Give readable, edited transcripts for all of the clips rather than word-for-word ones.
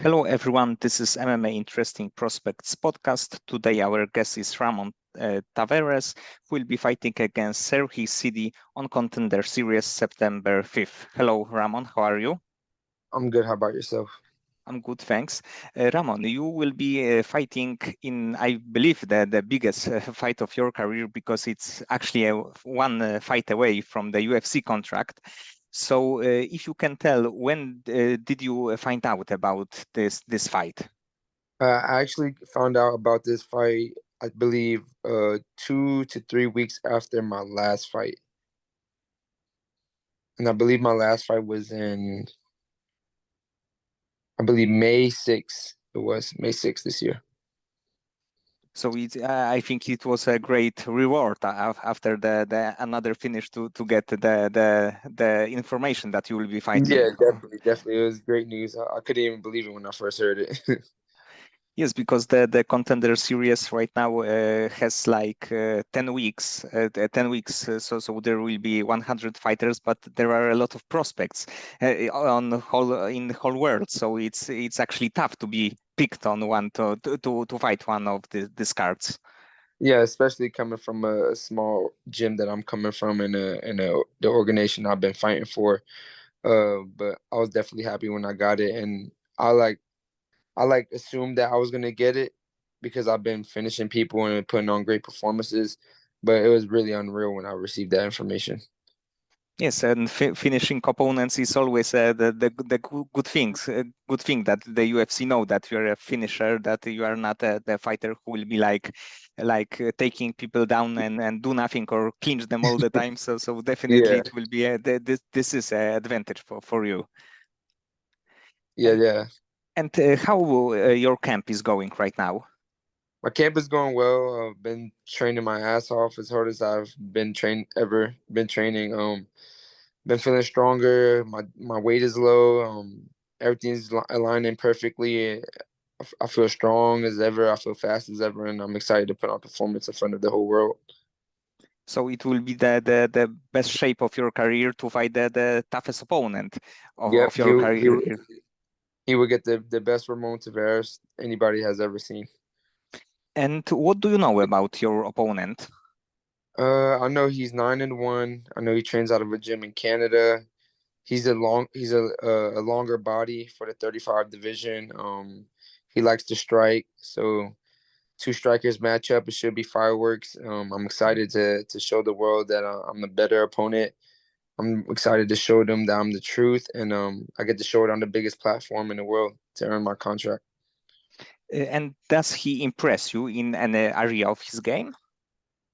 Hello, everyone. This is MMA Interesting Prospects podcast. Today, our guest is Ramon Taveras, who will be fighting against Serhi Sidi on Contender Series September 5th. Hello, Ramon. How are you? I'm good. How about yourself? I'm good, thanks. Ramon, you will be fighting in, I believe, the biggest fight of your career because it's actually one fight away from the UFC contract. So, if you can tell, when did you find out about this fight? I actually found out about this fight, I believe, 2 to 3 weeks after my last fight, and I believe my last fight was in, I believe, May 6th. It was May 6th this year. So I think it was a great reward after the another finish to get the information that you will be fighting. Yeah, definitely. It was great news. I couldn't even believe it when I first heard it. Yes, because the Contender Series right now has like 10 weeks, 10 weeks. So there will be 100 fighters, but there are a lot of prospects on the whole in the whole world. So it's actually tough to be picked on one to fight one of these cards. Yeah, especially coming from a small gym that I'm coming from in the organization I've been fighting for. But I was definitely happy when I got it, and I like I assumed that I was gonna get it because I've been finishing people and putting on great performances, but it was really unreal when I received that information. Yes, and finishing opponents is always good things. Good thing that the UFC know that you are a finisher, that you are not the fighter who will be taking people down and do nothing or clinch them all the time. So definitely Yeah, it will be this is an advantage for you. yeah, And yeah. how your camp is going right now? My camp is going well. I've been training my ass off as hard as I've been training. Been feeling stronger. My weight is low. Everything's aligning perfectly. I feel strong as ever. I feel fast as ever, and I'm excited to put on performance in front of the whole world. So it will be the best shape of your career to fight the toughest opponent Yep, of your career. he would get the best Ramon Taveras anybody has ever seen. And what do you know about your opponent? I know he's 9-1. I know he trains out of a gym in Canada. He's a longer body for the 35 division. He likes to strike, so two strikers match up. It should be fireworks. I'm excited to show the world that I'm the better opponent. I'm excited to show them that I'm the truth, and I get to show it on the biggest platform in the world to earn my contract. And does he impress you in any area of his game?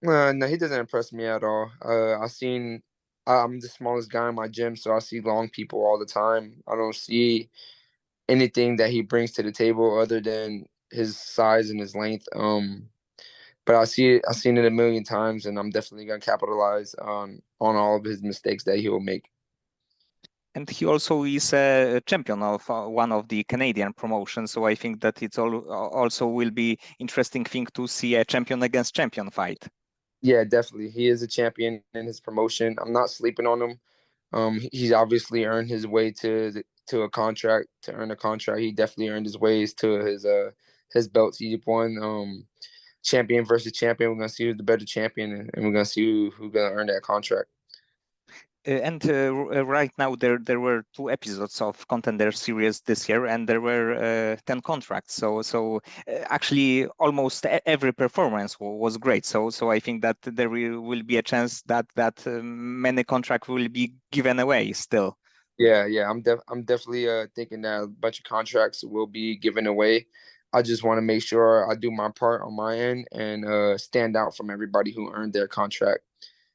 No, he doesn't impress me at all. I'm the smallest guy in my gym, so I see long people all the time. I don't see anything that he brings to the table other than his size and his length. But I've seen it a million times, and I'm definitely gonna capitalize on all of his mistakes that he will make. And he also is a champion of one of the Canadian promotions. So I think that it's also will be interesting thing to see a champion against champion fight. Yeah, definitely. He is a champion in his promotion. I'm not sleeping on him. He's obviously earned his way to a contract. To earn a contract, he definitely earned his ways to his belts. He won champion versus champion. We're gonna see who's the better champion, and we're gonna see who's gonna earn that contract. And right now there were two episodes of Contender Series this year, and there were 10 contracts. So actually almost every performance was great. So I think that there will be a chance that many contracts will be given away still. Yeah. I'm definitely thinking that a bunch of contracts will be given away. I just want to make sure I do my part on my end and stand out from everybody who earned their contract.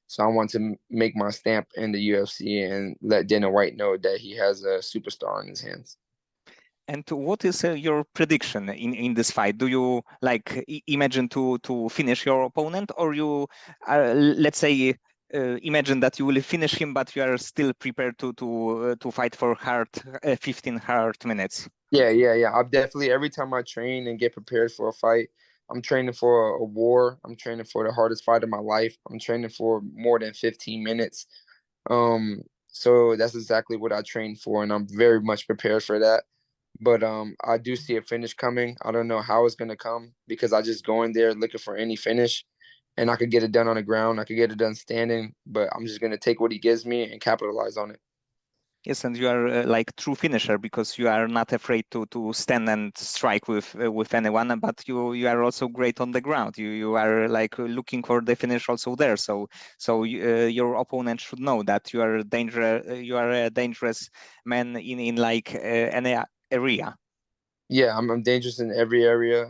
So I want to make my stamp in the UFC and let Dana White know that he has a superstar in his hands. And what is your prediction in this fight? Do you imagine to finish your opponent, or you let's say imagine that you will finish him, but you are still prepared to fight for 15 hard minutes? Yeah. I'm definitely every time I train and get prepared for a fight, I'm training for a war. I'm training for the hardest fight of my life. I'm training for more than 15 minutes. So that's exactly what I train for, and I'm very much prepared for that. But I do see a finish coming. I don't know how it's gonna come because I just go in there looking for any finish, and I could get it done on the ground. I could get it done standing, but I'm just gonna take what he gives me and capitalize on it. Yes, and you are like true finisher because you are not afraid to stand and strike with anyone, but you are also great on the ground. You are like looking for the finish also there. Your opponent should know that you are you are a dangerous man in like any area. Yeah, I'm dangerous in every area.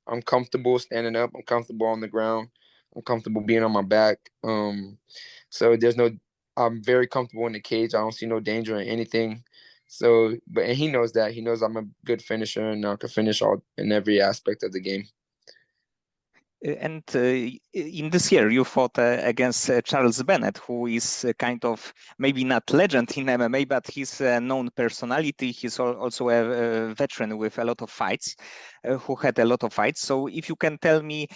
I'm comfortable standing up. I'm comfortable on the ground. I'm comfortable being on my back. So there's no. I'm very comfortable in the cage. I don't see no danger in anything. So, but and he knows that. He knows I'm a good finisher and I can finish all in every aspect of the game. And in this year, you fought against Charles Bennett, who is kind of maybe not legend in MMA, but he's a known personality. He's also a veteran with a lot of fights, who had a lot of fights. So, if you can tell me,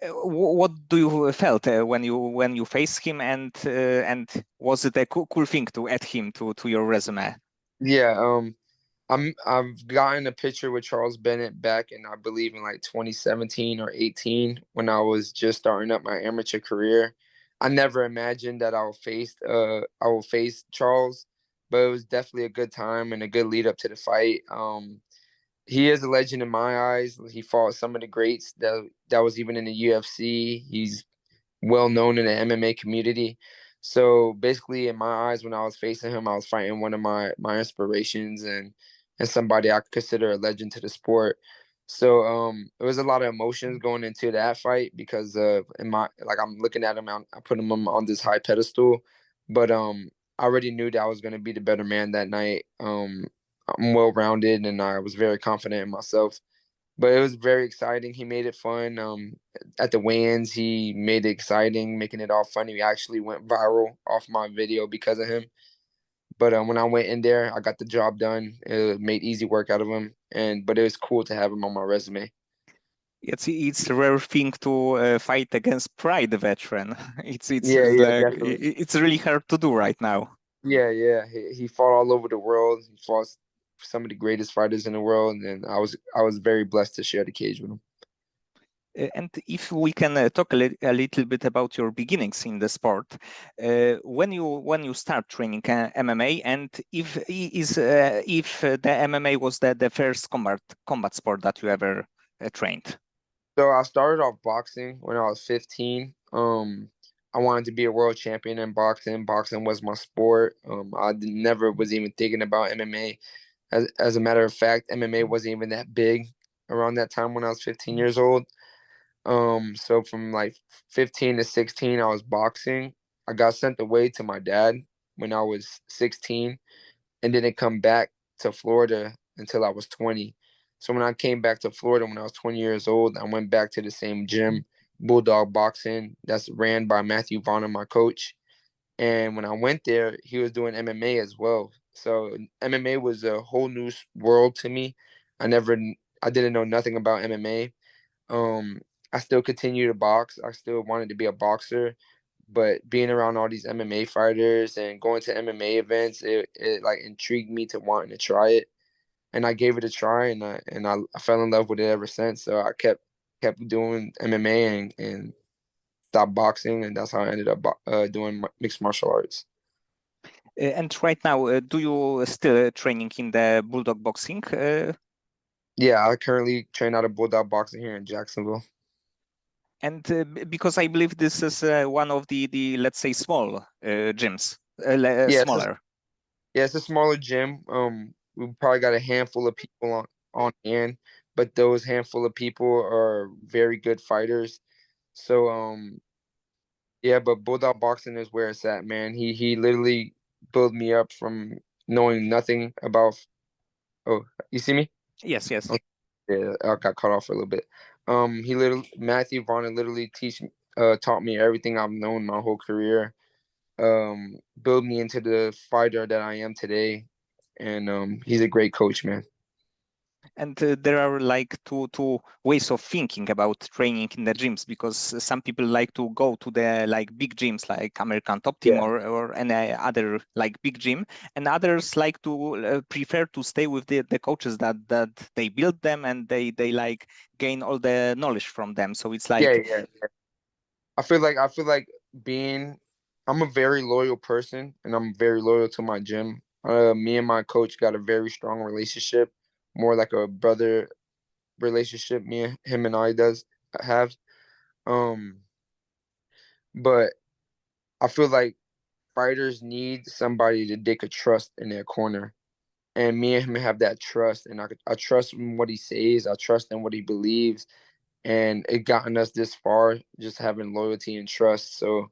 what do you felt when you faced him, and was it a cool thing to add him to your resume? Yeah. I've gotten a picture with Charles Bennett back in I believe in like 2017 or 18 when I was just starting up my amateur career. I never imagined that I will face Charles, but it was definitely a good time and a good lead up to the fight. He is a legend in my eyes. He fought some of the greats that was even in the UFC. He's well known in the MMA community. So basically, in my eyes, when I was facing him, I was fighting one of my inspirations and somebody I consider a legend to the sport. So it was a lot of emotions going into that fight because in my like I'm looking at him, I put him on this high pedestal, but I already knew that I was going to be the better man that night. I'm well rounded and I was very confident in myself, but it was very exciting. He made it fun. At the weigh-ins, he made it exciting, making it all funny. We actually went viral off my video because of him. But when I went in there, I got the job done. It made easy work out of him, and but it was cool to have him on my resume. It's a rare thing to fight against Pride veteran. Yeah, yeah, definitely. It's really hard to do right now. Yeah, yeah. He fought all over the world. He fought some of the greatest fighters in the world, and I was very blessed to share the cage with him. And if we can talk a little bit about your beginnings in the sport, when you start training MMA, and if the MMA was the first combat sport that you ever trained. So I started off boxing when I was 15. I wanted to be a world champion in boxing. Boxing was my sport. Never was even thinking about MMA. As a matter of fact, MMA wasn't even that big around that time when I was 15 years old. So from like 15 to 16, I was boxing. I got sent away to my dad when I was 16 and didn't come back to Florida until I was 20. So when I came back to Florida when I was 20 years old, I went back to the same gym, Bulldog Boxing, that's ran by Matthew Vaughn, my coach. And when I went there, he was doing MMA as well. So MMA was a whole new world to me. I never, I didn't know nothing about MMA. Um, I still continue to box. I still wanted to be a boxer, but being around all these MMA fighters and going to MMA events, it like intrigued me to wanting to try it, and I gave it a try, and I fell in love with it ever since. So I kept doing MMA and stopped boxing, and that's how I ended up doing mixed martial arts. And right now, do you still training in the Bulldog Boxing? Yeah, I currently train out of Bulldog Boxing here in Jacksonville. And because I believe this is one of the let's say small gyms, Yeah, smaller. it's a smaller gym. We probably got a handful of people on hand, but those handful of people are very good fighters. So yeah, but Bulldog Boxing is where it's at, man. He literally built me up from knowing nothing about. Oh, you see me? Yes, yes. Oh, yeah, I got cut off for a little bit. He literally Matthew Vaughn literally taught me everything I've known my whole career. Built me into the fighter that I am today, and he's a great coach, man. And there are like two ways of thinking about training in the gyms, because some people like to go to the like big gyms like American Top Team Yeah. or any other like big gym, and others like to prefer to stay with the coaches that they build them, and they like gain all the knowledge from them. So it's Yeah, like, yeah. I feel like being I'm a very loyal person and I'm very loyal to my gym. Me and my coach got a very strong relationship, more like a brother relationship me and him and I does have. Um but I feel like fighters need somebody that they could trust in their corner. And me and him have that trust, and I trust in what he says, I trust in what he believes, and it gotten us this far just having loyalty and trust. So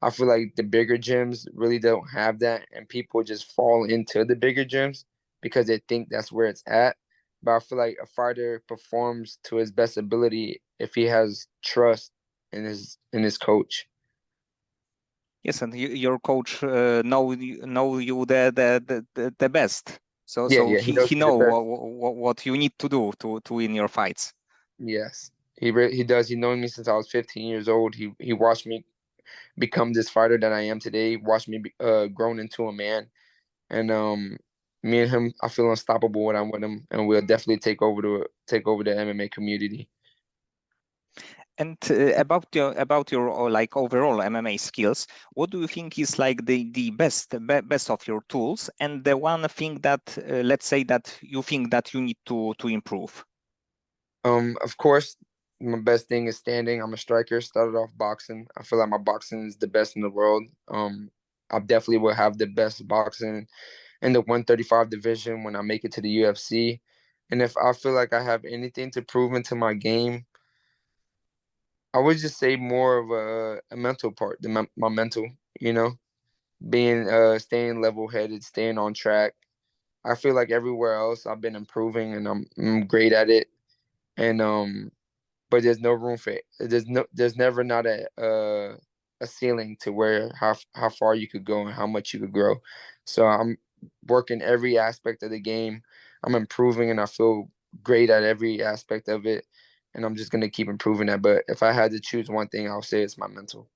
I feel like the bigger gyms really don't have that, and people just fall into the bigger gyms because they think that's where it's at. But I feel like a fighter performs to his best ability if he has trust in his coach. yes, and your coach know you the best. So Yeah, so yeah, he knows he me the know best. what you need to do to win your fights. Yes, he does. He known me since I was 15 years old. He watched me become this fighter that I am today. Watched me grown into a man, and me and him, I feel unstoppable when I'm with him, and we'll definitely take over the MMA community. And about your like overall MMA skills, what do you think is like the best of your tools, and the one thing that let's say that you think that you need to improve? Of course, my best thing is standing. I'm a striker. Started off boxing. I feel like my boxing is the best in the world. I definitely will have the best boxing in the 135 division when I make it to the UFC. And if I feel like I have anything to prove into my game, I would just say more of a mental part, my mental, you know, being staying level headed, staying on track. I feel like everywhere else I've been improving and I'm great at it. And but there's no room for it. There's never not a ceiling to where how far you could go and how much you could grow. So I'm working every aspect of the game. I'm improving and I feel great at every aspect of it. And I'm just gonna keep improving that. But if I had to choose one thing, I'll say it's my mental.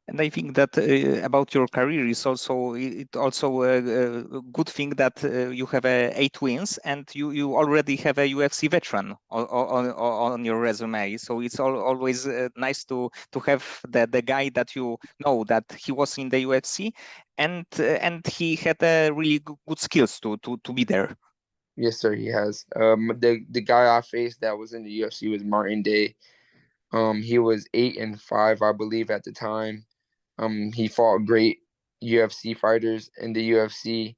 And I think that about your career is also it also a good thing that you have 8 wins, and you already have a UFC veteran on your resume. So it's always nice to have the guy that you know that he was in the UFC, and he had really good skills to be there. Yes, sir, he has. The guy I faced that was in the UFC was Martin Day. He was 8-5, I believe, at the time. He fought great UFC fighters in the UFC.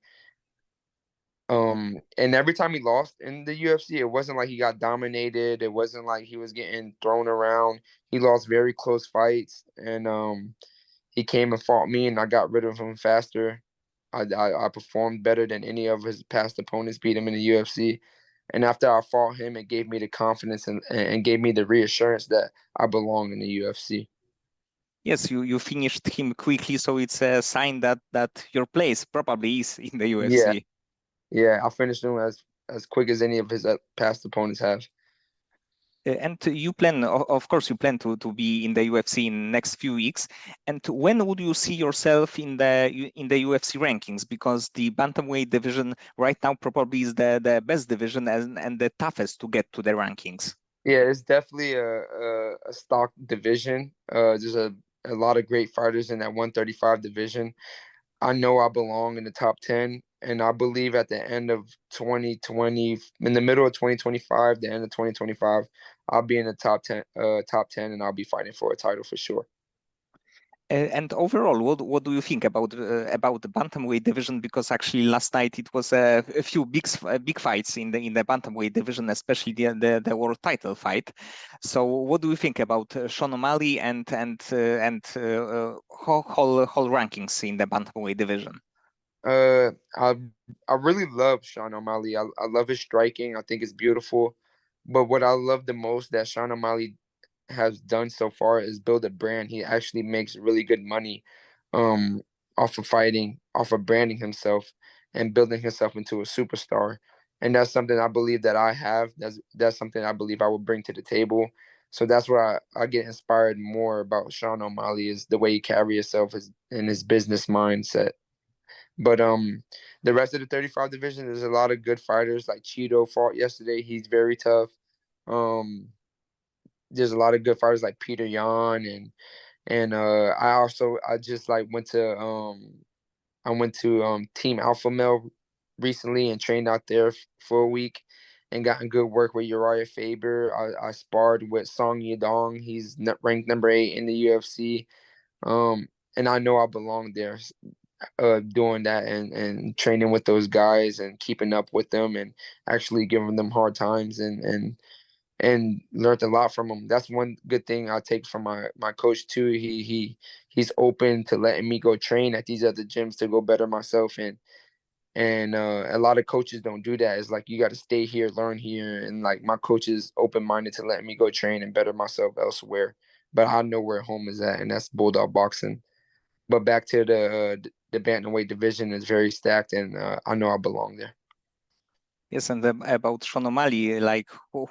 And every time he lost in the UFC, it wasn't like he got dominated. It wasn't like he was getting thrown around. He lost very close fights, and he came and fought me, and I got rid of him faster. I performed better than any of his past opponents, beat him in the UFC. And after I fought him, it gave me the confidence and gave me the reassurance that I belong in the UFC. Yes, you finished him quickly, so it's a sign that your place probably is in the Yeah, UFC. yeah, I finished him as quick as any of his past opponents have. And you plan, of course, you plan to be in the UFC in next few weeks. And when would you see yourself in the UFC rankings? Because the bantamweight division right now probably is the best division and the toughest to get to the rankings. Yeah, it's definitely a stock division. There's a lot of great fighters in that 135 division. I know I belong in the top 10, and I believe at the end of 2020, in the middle of 2025, the end of 2025, I'll be in the top 10, and I'll be fighting for a title for sure. And overall, what do you think about the bantamweight division? Because actually last night it was a few big fights in the bantamweight division, especially the world title fight. So what do you think about Sean O'Malley and whole rankings in the bantamweight division? Uh, I I really love Sean O'Malley. I love his striking. I think it's beautiful. But what I love the most that Sean O'Malley has done so far is build a brand. He actually makes really good money off of fighting, off of branding himself and building himself into a superstar. and that's something I believe that I have. That's something I believe I will bring to the table. So that's where I get inspired more about Sean O'Malley is the way he carry himself and his business mindset. But the rest of the 35 division, there's a lot of good fighters. Like Cheeto fought yesterday. He's very tough. Um, there's a lot of good fighters like Peter Yan and I just like went to Team Alpha Male recently and trained out there for a week and gotten good work with Uriah Faber. I sparred with Song Yadong. He's ranked number 8 in the UFC. And I know I belong there doing that and training with those guys and keeping up with them and actually giving them hard times and learned a lot from him. That's one good thing I take from my coach too. He's open to letting me go train at these other gyms to go better myself and a lot of coaches don't do that. It's like you got to stay here, learn here, and like my coach is open minded to letting me go train and better myself elsewhere. But I know where home is at, and that's Bulldog Boxing. But back to the bantamweight division is very stacked, and I know I belong there. Yes, and about Sean O'Malley, like who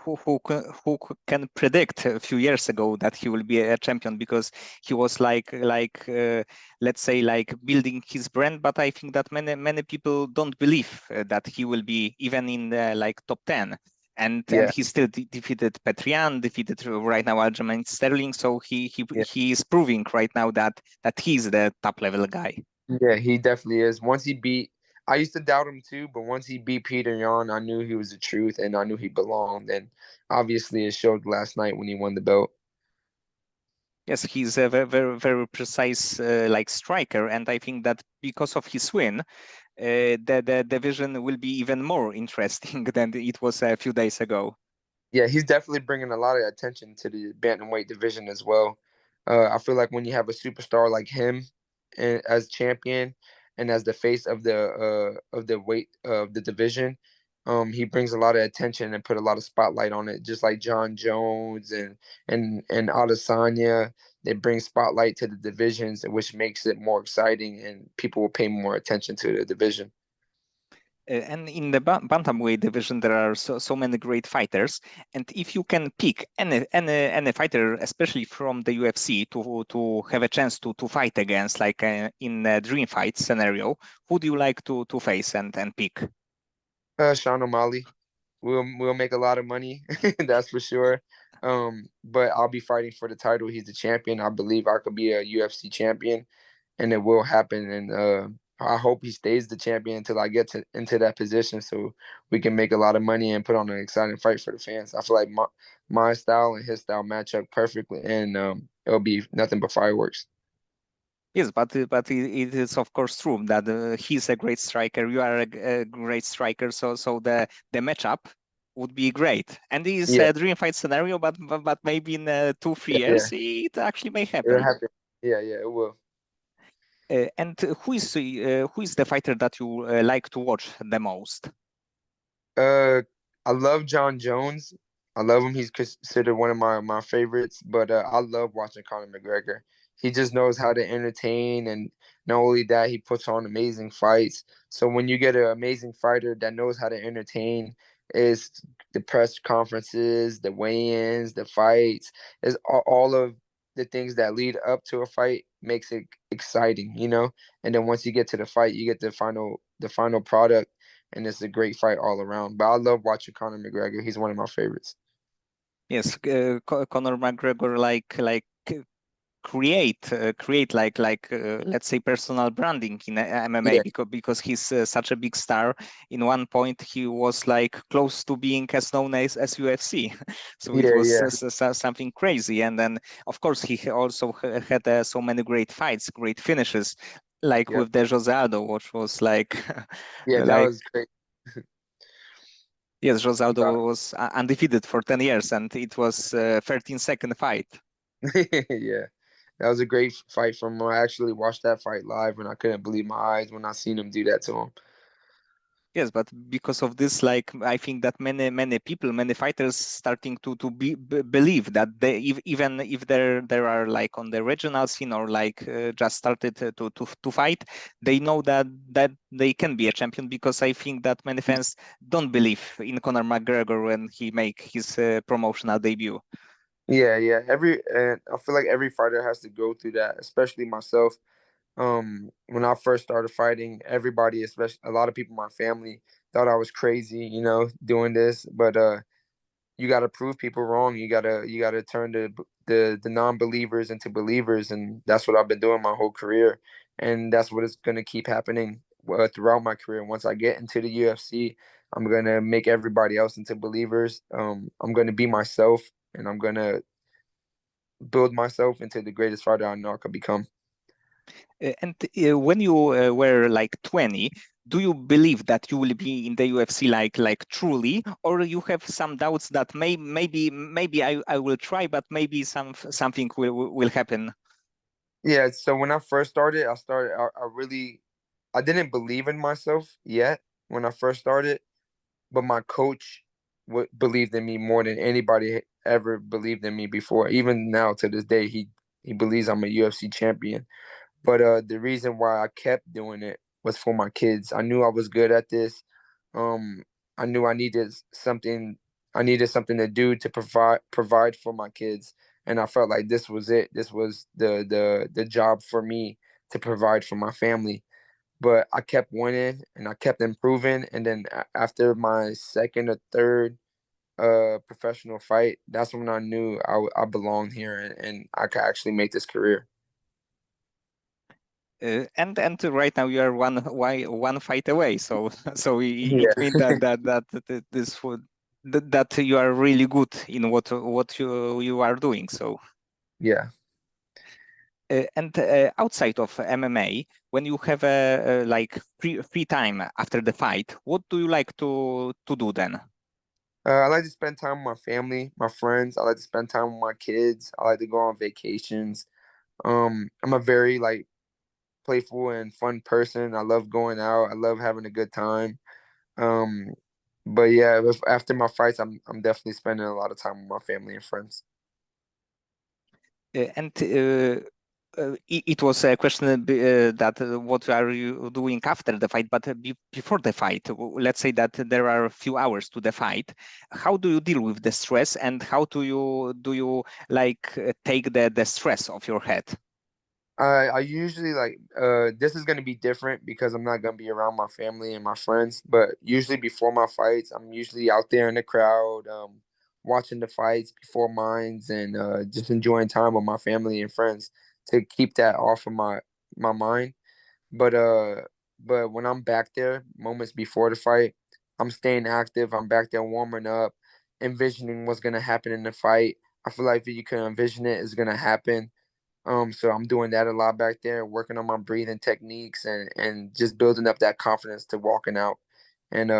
can predict a few years ago that he will be a champion because he was let's say like building his brand, but I think that many people don't believe that he will be even in the like top 10. And Yeah, he still defeated Petrian, defeated right now Aljamain Sterling, so yeah, he is proving right now that he's the top level guy. yeah. He definitely is. Once he beat, I used to doubt him too, but once he beat Peter Yan, I knew he was the truth, and I knew he belonged. And obviously, it showed last night when he won the belt. Yes, he's a very precise like striker, and I think that because of his win, the division will be even more interesting than it was a few days ago. Yeah, he's definitely bringing a lot of attention to the bantamweight division as well. I feel like when you have a superstar like him and as champion and as the face of the weight of the division, he brings a lot of attention and put a lot of spotlight on it. Just like John Jones and Adesanya, they bring spotlight to the divisions, which makes it more exciting and people will pay more attention to the division. And in the bantamweight division, there are so many great fighters. And if you can pick any fighter, especially from the UFC, to have a chance to fight against, like in a dream fight scenario, who do you like to face and pick? Sean O'Malley. We'll make a lot of money, that's for sure. But I'll be fighting for the title. He's the champion. I believe I could be a UFC champion, and it will happen. And I hope he stays the champion until I get into that position, so we can make a lot of money and put on an exciting fight for the fans. I feel like my style and his style match up perfectly, and it'll be nothing but fireworks. Yes, but it is of course true that he's a great striker. You are a great striker, so the matchup would be great. And it is Yeah, a dream fight scenario, but maybe in 2 3 yeah, yeah. years it actually may It'll happen. happen. Yeah, yeah, it will. And who is the fighter that you like to watch the most? Uh, I love John Jones. I love him. He's considered one of my favorites. But I love watching Conor McGregor. He just knows how to entertain, and not only that, he puts on amazing fights. So when you get an amazing fighter that knows how to entertain, is the press conferences, the weigh-ins, the fights, is all of the things that lead up to a fight makes it exciting, you know. And then once you get to the fight, you get the final product and it's a great fight all around. But I love watching Conor McGregor. He's one of my favorites. Yes, Conor McGregor create let's say personal branding in MMA Yeah, because he's such a big star. In one point, he was like close to being as known as UFC, so it yeah, was yeah, something crazy. And then, of course, he also had so many great fights, great finishes, like yep, with the Jose Aldo, which was like yeah. That like was great. yes, Jose I'm Aldo proud. was undefeated for 10 years, and it was 13-second fight. Yeah, that was a great fight from him. I actually watched that fight live, and I couldn't believe my eyes when I seen him do that to him. Yes, but because of this, like I think that many people, many fighters, starting to believe that even if there are like on the regional scene or like just started to fight, they know that they can be a champion, because I think that many fans don't believe in Conor McGregor when he make his promotional debut. Yeah, yeah. And I feel like every fighter has to go through that, especially myself. When I first started fighting, everybody, especially a lot of people in my family, thought I was crazy, doing this. But you got to prove people wrong. You got to turn the non-believers into believers, and that's what I've been doing my whole career, and that's what is going to keep happening throughout my career. Once I get into the UFC, I'm going to make everybody else into believers. I'm going to be myself, and I'm going to build myself into the greatest fighter I know I could become. And when you were like 20, do you believe that you will be in the UFC like truly, or you have some doubts that maybe I will try, but maybe something will happen? Yeah, so when I first started, I really I didn't believe in myself yet when I first started, but my coach believed in me more than anybody ever believed in me before. Even now to this day, he believes I'm a UFC champion. But the reason why I kept doing it was for my kids. I knew I was good at this. Um, I knew I needed something. I needed something to do to provide for my kids, and I felt like this was it. This was the job for me to provide for my family. But I kept winning and I kept improving, and then after my second or third professional fight, that's when I knew I belonged here, and I could actually make this career. And right now you are one fight away, so so it Yeah, means that this would that you are really good in what you are doing. So yeah. and outside of MMA, when you have a like free time after the fight, what do you like to do then? I like to spend time with my family, my friends. I like to spend time with my kids. I like to go on vacations. I'm a very like playful and fun person. I love going out. I love having a good time. Um, but yeah, after my fights, I'm definitely spending a lot of time with my family and friends. And it was a question that what are you doing after the fight, but before the fight, let's say that there are a few hours to the fight. How do you deal with the stress, and how do you like take the stress off your head? I usually like this is gonna be different because I'm not gonna be around my family and my friends. But usually before my fights, I'm usually out there in the crowd, watching the fights before mines, and just enjoying time with my family and friends to keep that off of my mind. But when I'm back there, moments before the fight, I'm staying active. I'm back there warming up, envisioning what's gonna happen in the fight. I feel like if you can envision it, it's gonna happen. So I'm doing that a lot back there, working on my breathing techniques and just building up that confidence to walking out. And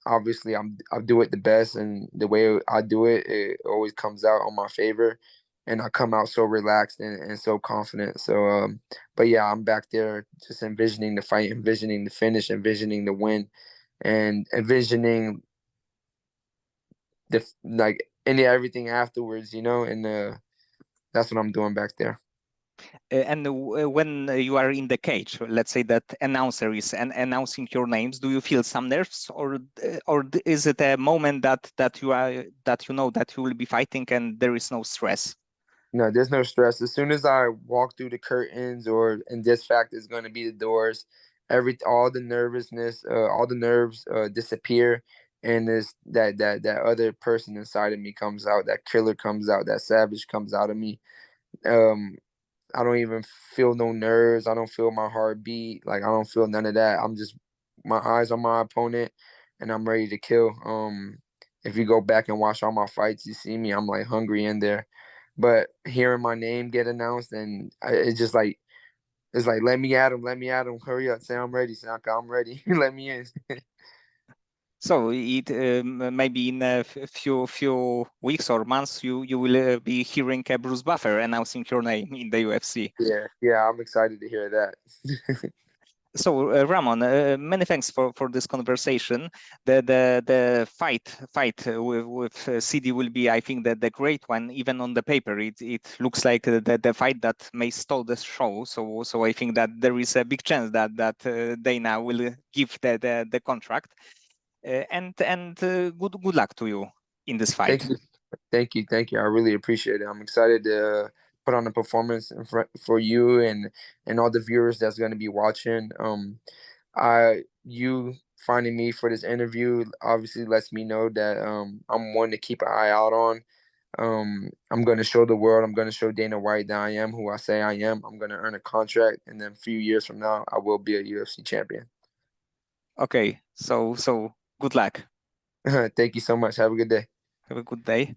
obviously, I do it the best, and the way I do it, it always comes out on my favor, and I come out so relaxed and so confident. So, but yeah, I'm back there just envisioning the fight, envisioning the finish, envisioning the win, and envisioning the like any everything afterwards, and that's what I'm doing back there. And when you are in the cage, let's say that announcer is announcing your names, do you feel some nerves, or is it a moment that you know that you will be fighting and there is no stress? No, there's no stress. As soon as I walk through the curtains, or in this fact is going to be the doors, all the nervousness, all the nerves disappear, and this that other person inside of me comes out. That killer comes out. That savage comes out of me. Um, I don't even feel no nerves. I don't feel my heart beat. Like I don't feel none of that. I'm just my eyes on my opponent, and I'm ready to kill. If you go back and watch all my fights, you see me. I'm like hungry in there, but hearing my name get announced, and it's just like let me at him, hurry up, say I'm ready, Sanka, I'm ready, let me in. So it maybe in a few weeks or months you will be hearing Bruce Buffer announcing your name in the UFC. Yeah, yeah, I'm excited to hear that. So Ramon, many thanks for this conversation. The fight with CD will be, I think, the great one. Even on the paper, it looks like the fight that may stall the show. So I think that there is a big chance that Dana will give the contract. And good luck to you in this Thank fight. you, thank you. I really appreciate it. I'm excited to put on a performance in front for you and all the viewers that's going to be watching. I you finding me for this interview obviously lets me know that I'm one to keep an eye out on. I'm going to show the world. I'm going to show Dana White that I am who I say I am. I'm going to earn a contract, and then a few years from now, I will be a UFC champion. Okay, so good luck. Thank you so much. Have a good day. Have a good day.